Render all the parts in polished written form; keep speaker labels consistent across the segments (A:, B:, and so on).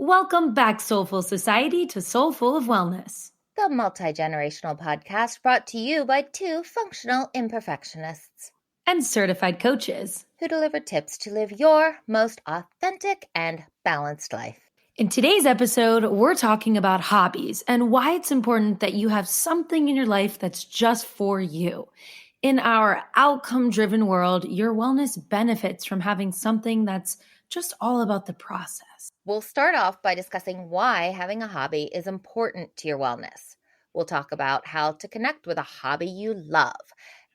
A: Welcome back, Soulful Society, to Soulful of Wellness,
B: the multi-generational podcast brought to you by two functional imperfectionists
A: and certified coaches
B: who deliver tips to live your most authentic and balanced life.
A: In today's episode, we're talking about hobbies and why it's important that you have something in your life that's just for you. In our outcome-driven world, your wellness benefits from having something that's just all about the process.
B: We'll start off by discussing why having a hobby is important to your wellness. We'll talk about how to connect with a hobby you love.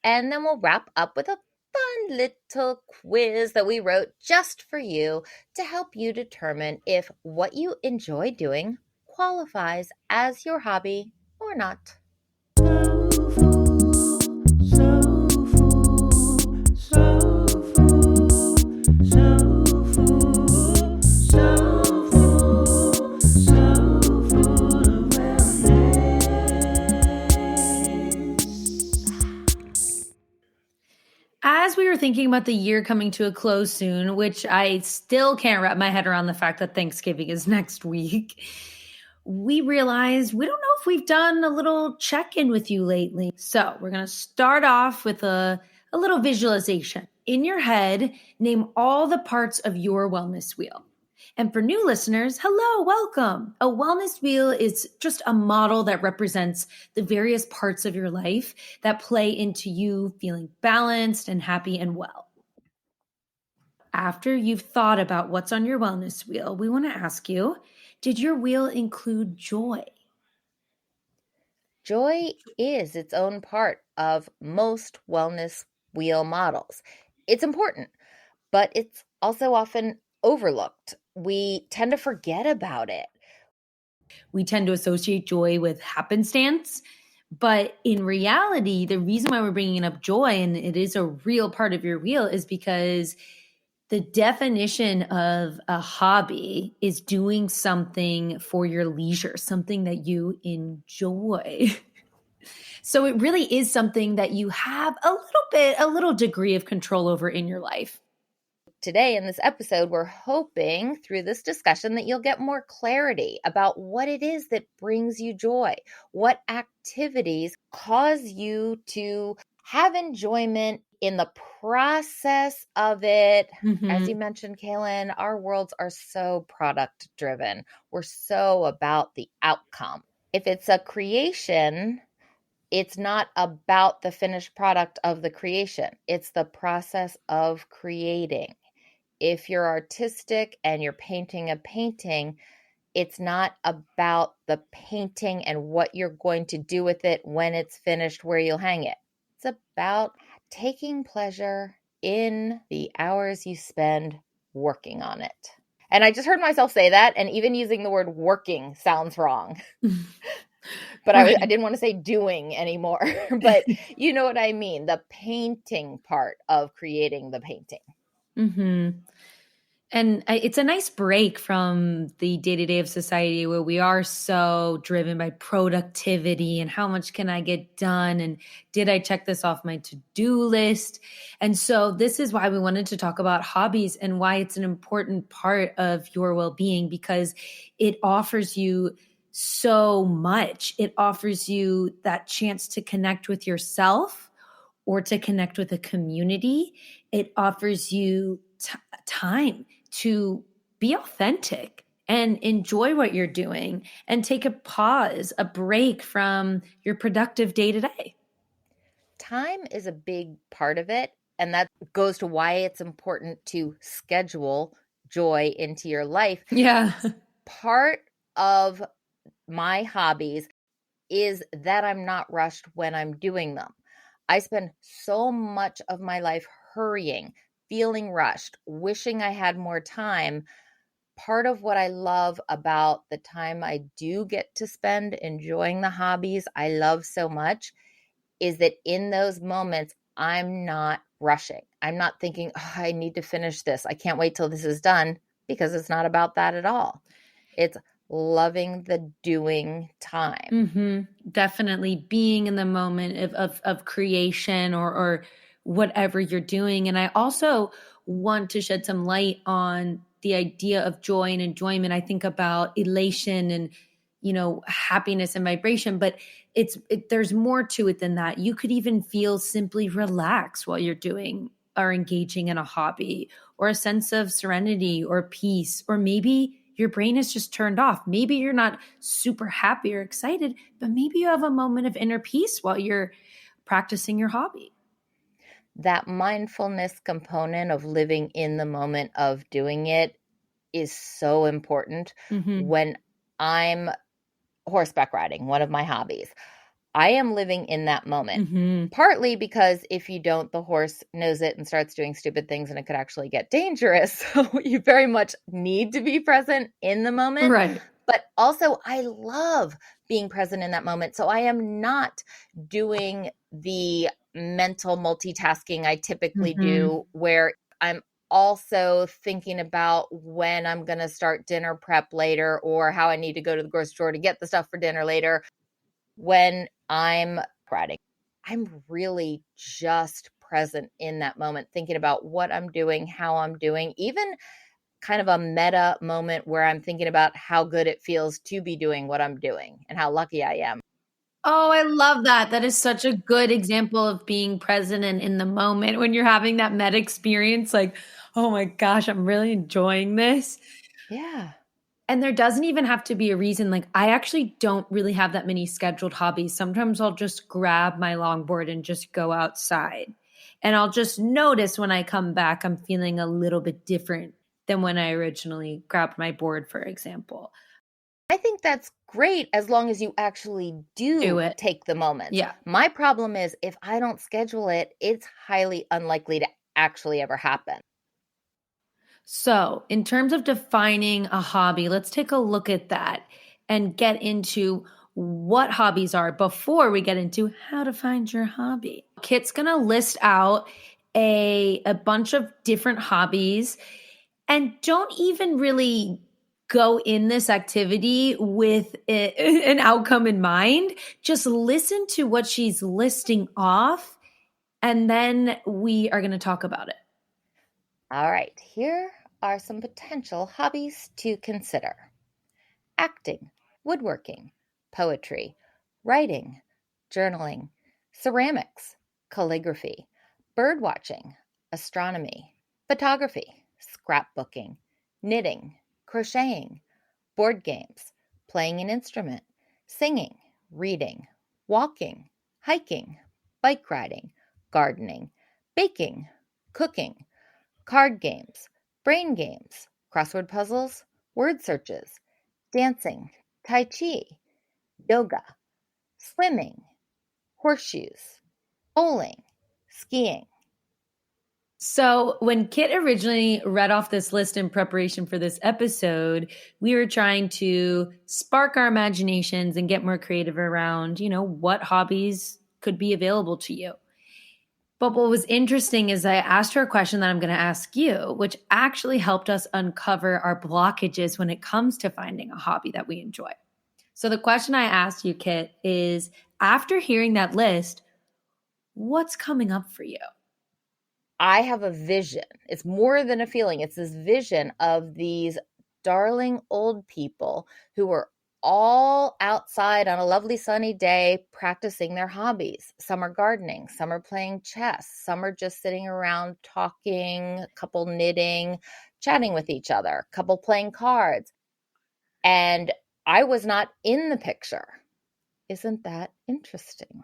B: And then we'll wrap up with a fun little quiz that we wrote just for you to help you determine if what you enjoy doing qualifies as your hobby or not.
A: As we were thinking about the year coming to a close soon, which I still can't wrap my head around the fact that Thanksgiving is next week, we realized we don't know if we've done a little check-in with you lately. So we're going to start off with a little visualization. In your head, name all the parts of your wellness wheel. And for new listeners, hello, welcome. A wellness wheel is just a model that represents the various parts of your life that play into you feeling balanced and happy and well. After you've thought about what's on your wellness wheel, we want to ask you, did your wheel include joy?
B: Joy is its own part of most wellness wheel models. It's important, but it's also often overlooked. We tend to forget about it.
A: We tend to associate joy with happenstance, but in reality, the reason why we're bringing up joy, and it is a real part of your wheel, is because the definition of a hobby is doing something for your leisure, something that you enjoy. So it really is something that you have a little degree of control over in your life.
B: Today in this episode, we're hoping through this discussion that you'll get more clarity about what it is that brings you joy, what activities cause you to have enjoyment in the process of it.
A: Mm-hmm.
B: As you mentioned, Kaylin, our worlds are so product driven. We're so about the outcome. If it's a creation, it's not about the finished product of the creation. It's the process of creating. If you're artistic and you're painting a painting, it's not about the painting and what you're going to do with it when it's finished, where you'll hang it. It's about taking pleasure in the hours you spend working on it. And I just heard myself say that, and even using the word working sounds wrong. But right. I didn't want to say doing anymore. But you know what I mean, the painting part of creating the painting.
A: Mm-hmm. And it's a nice break from the day-to-day of society where we are so driven by productivity and how much can I get done and did I check this off my to-do list? And so this is why we wanted to talk about hobbies and why it's an important part of your well-being, because it offers you so much. It offers you that chance to connect with yourself or to connect with a community. It offers you time to be authentic and enjoy what you're doing and take a pause, a break from your productive day to day.
B: Time is a big part of it. And that goes to why it's important to schedule joy into your life.
A: Yeah.
B: Part of my hobbies is that I'm not rushed when I'm doing them. I spend so much of my life hurrying, feeling rushed, wishing I had more time. Part of what I love about the time I do get to spend enjoying the hobbies I love so much is that in those moments, I'm not rushing. I'm not thinking, oh, I need to finish this. I can't wait till this is done, because it's not about that at all. It's loving the doing time.
A: Mm-hmm. Definitely being in the moment of creation or whatever you're doing. And I also want to shed some light on the idea of joy and enjoyment, I think about elation and, happiness and vibration, but there's more to it than that. You could even feel simply relaxed while you're doing or engaging in a hobby, or a sense of serenity or peace, or maybe your brain is just turned off. Maybe you're not super happy or excited, but maybe you have a moment of inner peace while you're practicing your hobby.
B: That mindfulness component of living in the moment of doing it is so important.
A: Mm-hmm.
B: When I'm horseback riding, one of my hobbies, I am living in that moment.
A: Mm-hmm.
B: Partly because if you don't, the horse knows it and starts doing stupid things and it could actually get dangerous. So you very much need to be present in the moment.
A: Right.
B: But also, I love being present in that moment. So I am not doing the mental multitasking I typically
A: Mm-hmm.
B: do, where I'm also thinking about when I'm going to start dinner prep later or how I need to go to the grocery store to get the stuff for dinner later. When I'm writing, I'm really just present in that moment, thinking about what I'm doing, how I'm doing, even kind of a meta moment where I'm thinking about how good it feels to be doing what I'm doing and how lucky I am.
A: Oh, I love that. That is such a good example of being present and in the moment when you're having that meta experience. Like, oh my gosh, I'm really enjoying this.
B: Yeah.
A: And there doesn't even have to be a reason. Like, I actually don't really have that many scheduled hobbies. Sometimes I'll just grab my longboard and just go outside. And I'll just notice when I come back, I'm feeling a little bit different than when I originally grabbed my board, for example.
B: I think that's great as long as you actually
A: Do
B: do
A: it.
B: take the moments.
A: Yeah.
B: My problem is if I don't schedule it, it's highly unlikely to actually ever happen.
A: So, in terms of defining a hobby, let's take a look at that and get into what hobbies are before we get into how to find your hobby. Kit's going to list out a bunch of different hobbies, and don't even really go in this activity with an outcome in mind. Just listen to what she's listing off, and then we are going to talk about it.
B: All right, here are some potential hobbies to consider: acting, woodworking, poetry, writing, journaling, ceramics, calligraphy, bird watching, astronomy, photography, scrapbooking, knitting, crocheting, board games, playing an instrument, singing, reading, walking, hiking, bike riding, gardening, baking, cooking, card games, brain games, crossword puzzles, word searches, dancing, tai chi, yoga, swimming, horseshoes, bowling, skiing.
A: So, when Kit originally read off this list in preparation for this episode, we were trying to spark our imaginations and get more creative around, what hobbies could be available to you. But what was interesting is I asked her a question that I'm going to ask you, which actually helped us uncover our blockages when it comes to finding a hobby that we enjoy. So, the question I asked you, Kit, is after hearing that list, what's coming up for you?
B: I have a vision. It's more than a feeling. It's this vision of these darling old people who are all outside on a lovely sunny day practicing their hobbies. Some are gardening, some are playing chess, some are just sitting around talking, a couple knitting, chatting with each other, a couple playing cards. And I was not in the picture. Isn't that interesting?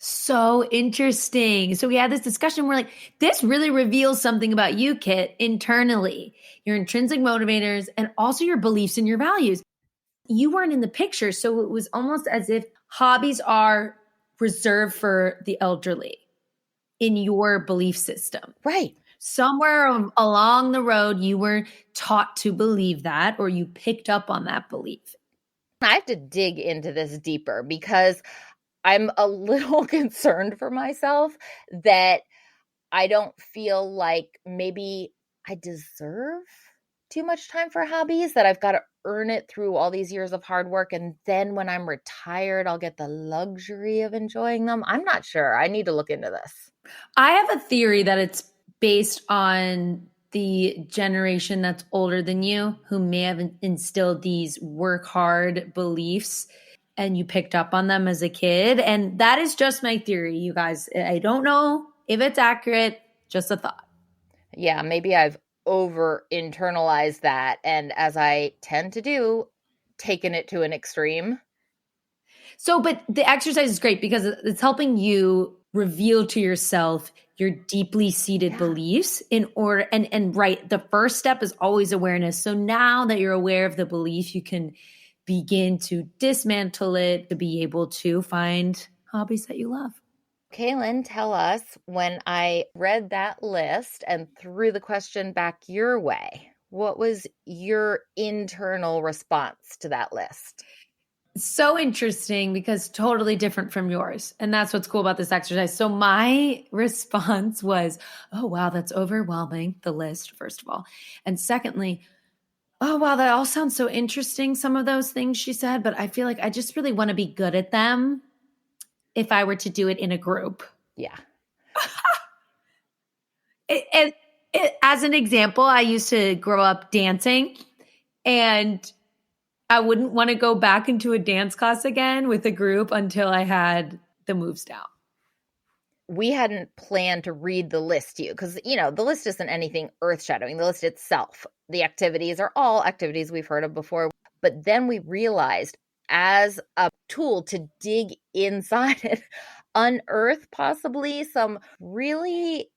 A: So interesting. So we had this discussion. We're like, this really reveals something about you, Kit, internally, your intrinsic motivators, and also your beliefs and your values. You weren't in the picture. So it was almost as if hobbies are reserved for the elderly in your belief system.
B: Right.
A: Somewhere along the road, you were taught to believe that, or you picked up on that belief.
B: I have to dig into this deeper because I'm a little concerned for myself that I don't feel like maybe I deserve too much time for hobbies, that I've got to earn it through all these years of hard work. And then when I'm retired, I'll get the luxury of enjoying them. I'm not sure. I need to look into this.
A: I have a theory that it's based on the generation that's older than you who may have instilled these work hard beliefs and you picked up on them as a kid. And that is just my theory, you guys. I don't know if it's accurate, just a thought.
B: Yeah, maybe I've over internalized that. And as I tend to do, taken it to an extreme.
A: So, but the exercise is great because it's helping you reveal to yourself your deeply seated beliefs in order and right, the first step is always awareness. So now that you're aware of the belief, you can begin to dismantle it to be able to find hobbies that you love.
B: Kaylin, tell us, when I read that list and threw the question back your way, what was your internal response to that list?
A: So interesting because totally different from yours. And that's what's cool about this exercise. So my response was, oh, wow, that's overwhelming, the list, first of all. And secondly, oh, wow, that all sounds so interesting, some of those things she said, but I feel like I just really want to be good at them if I were to do it in a group.
B: Yeah.
A: As an example, I used to grow up dancing and I wouldn't want to go back into a dance class again with a group until I had the moves down.
B: We hadn't planned to read the list to you because, the list isn't anything earth shattering. The list itself, the activities are all activities we've heard of before. But then we realized as a tool to dig inside it, unearth possibly some really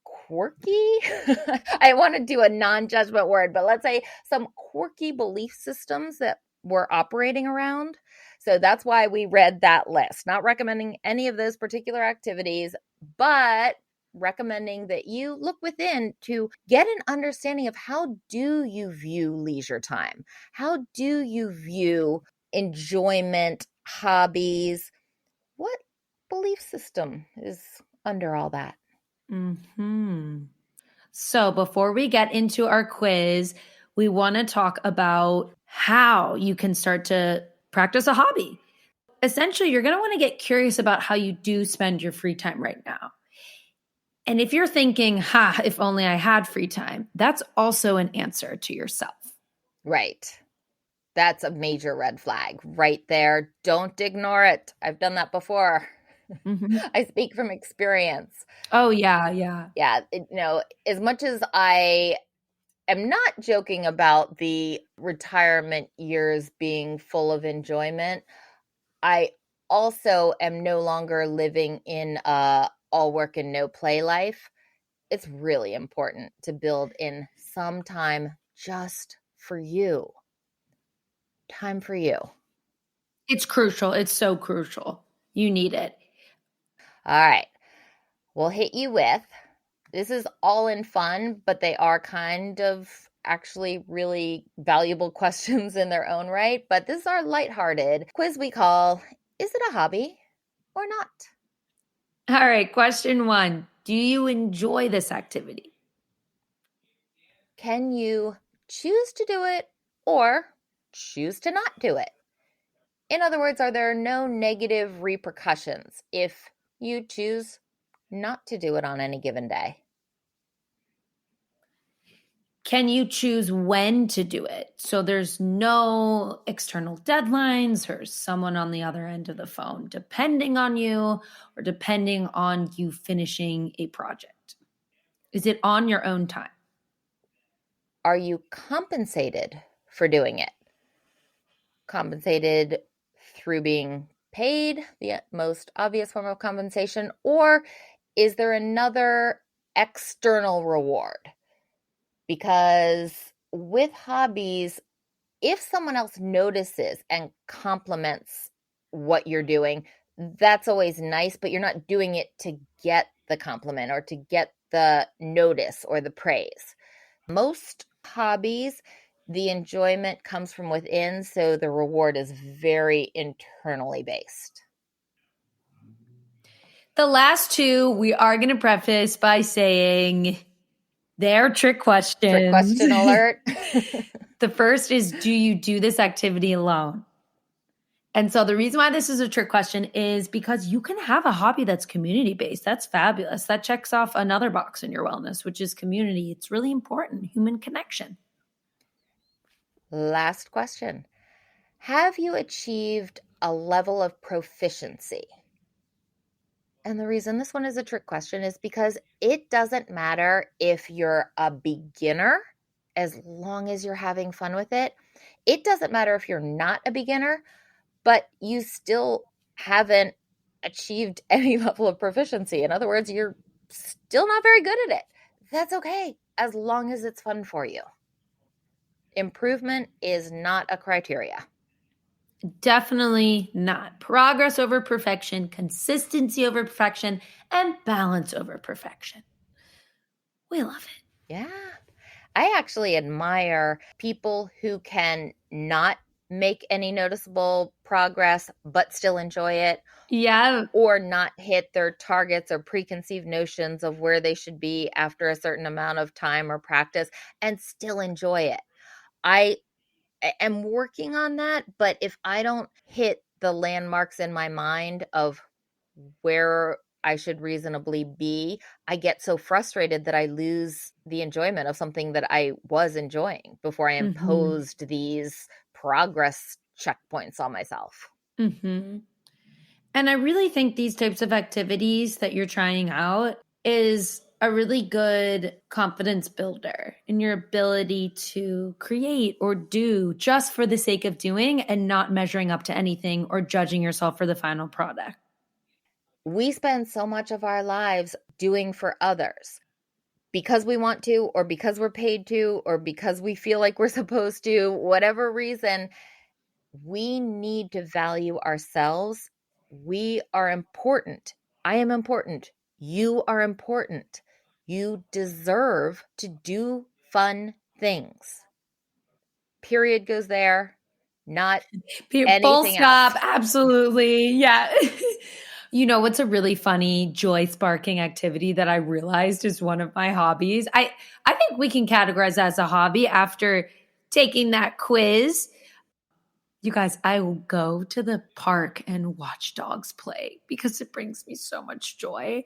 B: quirky, I want to do a non-judgment word, but let's say some quirky belief systems that we're operating around. So that's why we read that list, not recommending any of those particular activities, but recommending that you look within to get an understanding of how do you view leisure time? How do you view enjoyment, hobbies? What belief system is under all that?
A: So before we get into our quiz, we want to talk about how you can start to practice a hobby. Essentially, you're going to want to get curious about how you do spend your free time right now. And if you're thinking, if only I had free time, that's also an answer to yourself.
B: Right. That's a major red flag right there. Don't ignore it. I've done that before. I speak from experience.
A: Oh, yeah.
B: Yeah. As much as I am not joking about the retirement years being full of enjoyment, I also am no longer living in all work and no play life. It's really important to build in some time just for you. Time for you.
A: It's crucial. It's so crucial. You need it.
B: All right. We'll hit you with, this is all in fun, but they are kind of actually really valuable questions in their own right. But this is our lighthearted quiz we call, is it a hobby or not?
A: All right. Question 1. Do you enjoy this activity?
B: Can you choose to do it or choose to not do it? In other words, are there no negative repercussions if you choose not to do it on any given day?
A: Can you choose when to do it? So there's no external deadlines or someone on the other end of the phone depending on you or depending on you finishing a project. Is it on your own time?
B: Are you compensated for doing it? Compensated through being paid, the most obvious form of compensation, or is there another external reward? Because with hobbies, if someone else notices and compliments what you're doing, that's always nice, but you're not doing it to get the compliment or to get the notice or the praise. Most hobbies, the enjoyment comes from within, so the reward is very internally based.
A: The last two, we are going to preface by saying they're trick questions.
B: Trick question alert.
A: The first is, do you do this activity alone? And so the reason why this is a trick question is because you can have a hobby that's community based. That's fabulous. That checks off another box in your wellness, which is community. It's really important, human connection.
B: Last question. Have you achieved a level of proficiency? And the reason this one is a trick question is because it doesn't matter if you're a beginner, as long as you're having fun with it. It doesn't matter if you're not a beginner, but you still haven't achieved any level of proficiency. In other words, you're still not very good at it. That's okay, as long as it's fun for you. Improvement is not a criteria.
A: Definitely not. Progress over perfection, consistency over perfection, and balance over perfection. We love it.
B: Yeah. I actually admire people who can not make any noticeable progress but still enjoy it,
A: Yeah.
B: or not hit their targets or preconceived notions of where they should be after a certain amount of time or practice and still enjoy it. I am working on that, but if I don't hit the landmarks in my mind of where I should reasonably be, I get so frustrated that I lose the enjoyment of something that I was enjoying before I
A: Mm-hmm.
B: imposed these progress checkpoints on myself.
A: Mm-hmm. And I really think these types of activities that you're trying out is a really good confidence builder in your ability to create or do just for the sake of doing and not measuring up to anything or judging yourself for the final product.
B: We spend so much of our lives doing for others because we want to, or because we're paid to, or because we feel like we're supposed to, whatever reason. We need to value ourselves. We are important. I am important. You are important. You deserve to do fun things. Period goes there, not
A: Full
B: anything
A: stop.
B: else.
A: Absolutely. Yeah. You know what's a really funny joy sparking activity that I realized is one of my hobbies? I think we can categorize that as a hobby after taking that quiz. You guys, I will go to the park and watch dogs play because it brings me so much joy.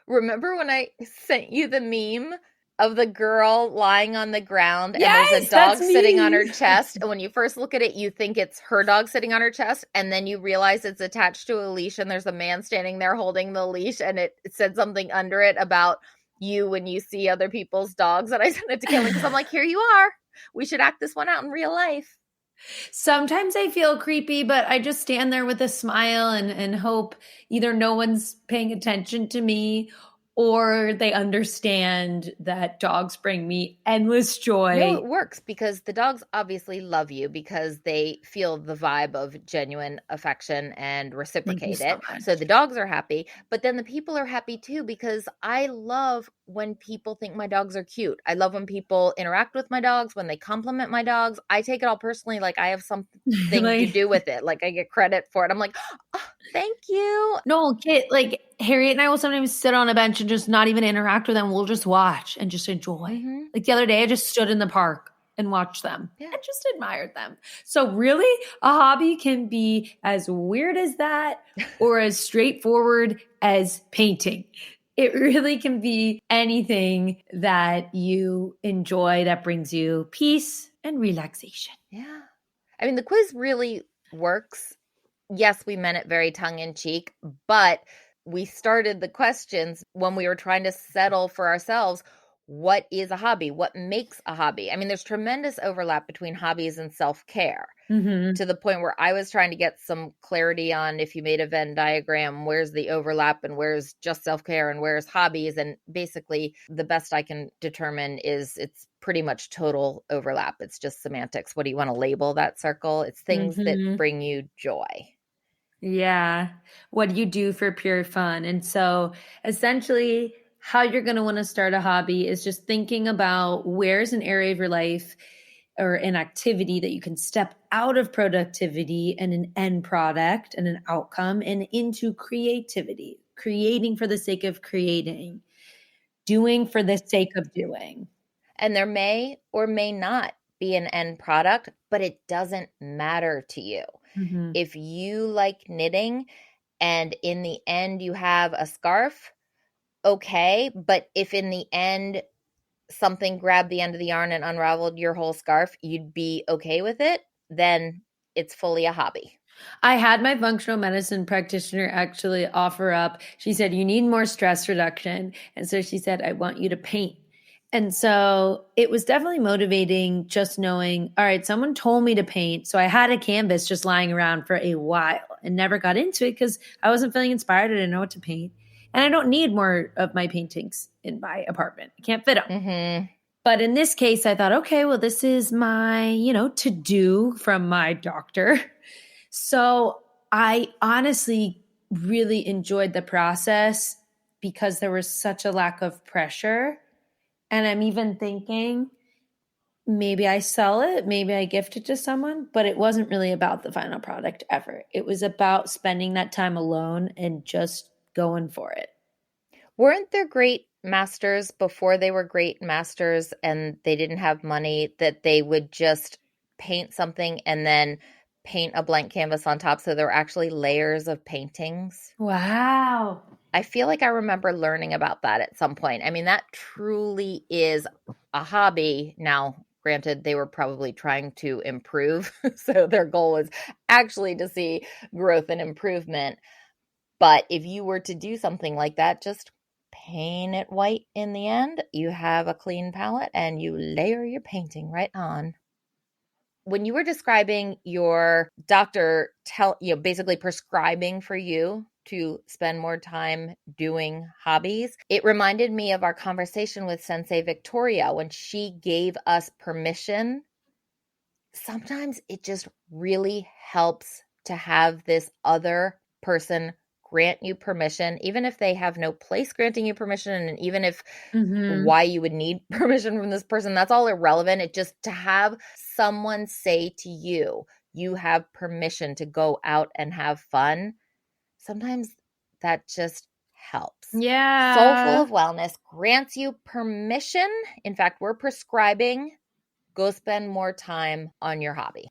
B: Remember when I sent you the meme of the girl lying on the ground and there's a
A: Yes, that's
B: dog sitting on
A: me.
B: her chest? And when you first look at it, you think it's her dog sitting on her chest. And then you realize it's attached to a leash and there's a man standing there holding the leash. And it said something under it about you when you see other people's dogs. And I sent it to Caitlin because I'm like, here you are. We should act this one out in real life.
A: Sometimes I feel creepy, but I just stand there with a smile and hope either no one's paying attention to me or they understand that dogs bring me endless
B: No, it
A: joy.
B: works because the dogs obviously love you because they feel the vibe of genuine affection and
A: Thank you
B: reciprocate
A: so
B: it. So the
A: much.
B: dogs are happy, but then the people are happy too because I love when people think my dogs are cute. I love when people interact with my dogs, when they compliment my dogs. I take it all personally, like I have something to
A: Like,
B: do with it. Like I get credit for it. I'm like, oh, thank you.
A: no, kid, like Harriet and I will sometimes sit on a bench and just not even interact with them. We'll just watch and just enjoy.
B: Mm-hmm.
A: Like the other day, I just stood in the park and watched them
B: Yeah.
A: and just admired them. So, really, a hobby can be as weird as that or as straightforward as painting. It really can be anything that you enjoy that brings you peace and relaxation.
B: Yeah. I mean, the quiz really works. Yes, we meant it very tongue in cheek, but we started the questions when we were trying to settle for ourselves what is a hobby? What makes a hobby? I mean, there's tremendous overlap between hobbies and self care
A: Mm-hmm.
B: to the point where I was trying to get some clarity on if you made a Venn diagram, where's the overlap and where's just self care and where's hobbies. And basically, the best I can determine is it's pretty much total overlap. It's just semantics. What do you want to label that circle? It's things that
A: Mm-hmm.
B: bring you joy.
A: Yeah. What do you do for pure fun? And so essentially, how you're going to want to start a hobby is just thinking about where's an area of your life or an activity that you can step out of productivity and an end product and an outcome and into creativity, creating for the sake of creating, doing for the sake of doing.
B: And there may or may not be an end product, but it doesn't matter to you.
A: Mm-hmm.
B: If you like knitting and in the end you have a scarf, okay. But if in the end something grabbed the end of the yarn and unraveled your whole scarf, you'd be okay with it, then it's fully a hobby.
A: I had my functional medicine practitioner actually offer up. She said, you need more stress reduction. And so she said, I want you to paint. And so it was definitely motivating just knowing, all right, someone told me to paint. So I had a canvas just lying around for a while and never got into it because I wasn't feeling inspired. I didn't know what to paint. And I don't need more of my paintings in my apartment. I can't fit them.
B: Mm-hmm.
A: But in this case, I thought, okay, well, this is my, to do from my doctor. So I honestly really enjoyed the process because there was such a lack of pressure. And I'm even thinking maybe I sell it, maybe I gift it to someone, but it wasn't really about the final product ever. It was about spending that time alone and just going for it.
B: Weren't there great masters before they were great masters and they didn't have money that they would just paint something and then paint a blank canvas on top, so there were actually layers of paintings?
A: Wow.
B: I feel like I remember learning about that at some point. I mean, that truly is a hobby. Now, granted, they were probably trying to improve, so their goal was actually to see growth and improvement. But if you were to do something like that, just paint it white in the end, you have a clean palette and you layer your painting right on. When you were describing your doctor basically prescribing for you to spend more time doing hobbies, it reminded me of our conversation with Sensei Victoria when she gave us permission. Sometimes it just really helps to have this other person grant you permission, even if they have no place granting you permission, and even if why you would need permission from this person, that's all irrelevant. It just to have someone say to you, you have permission to go out and have fun. Sometimes that just helps.
A: Yeah.
B: Soulful of Wellness grants you permission. In fact, we're prescribing, go spend more time on your hobby.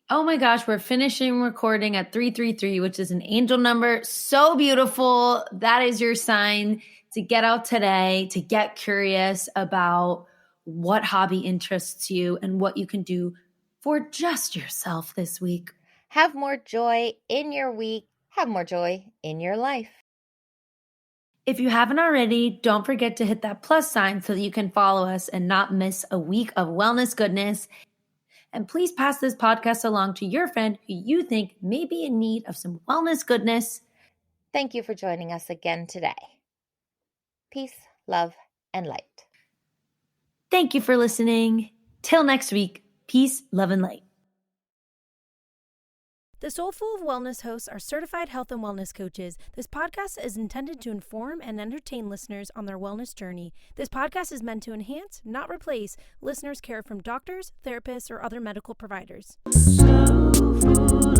A: Oh my gosh, we're finishing recording at 333, which is an angel number. So beautiful. That is your sign to get out today, to get curious about what hobby interests you and what you can do for just yourself this week.
B: Have more joy in your week. Have more joy in your life.
A: If you haven't already, don't forget to hit that plus sign so that you can follow us and not miss a week of wellness goodness. And please pass this podcast along to your friend who you think may be in need of some wellness goodness.
B: Thank you for joining us again today. Peace, love, and light.
A: Thank you for listening. Till next week, peace, love, and light.
C: The Soulful of Wellness hosts are certified health and wellness coaches. This podcast is intended to inform and entertain listeners on their wellness journey. This podcast is meant to enhance, not replace, listeners' care from doctors, therapists, or other medical providers. So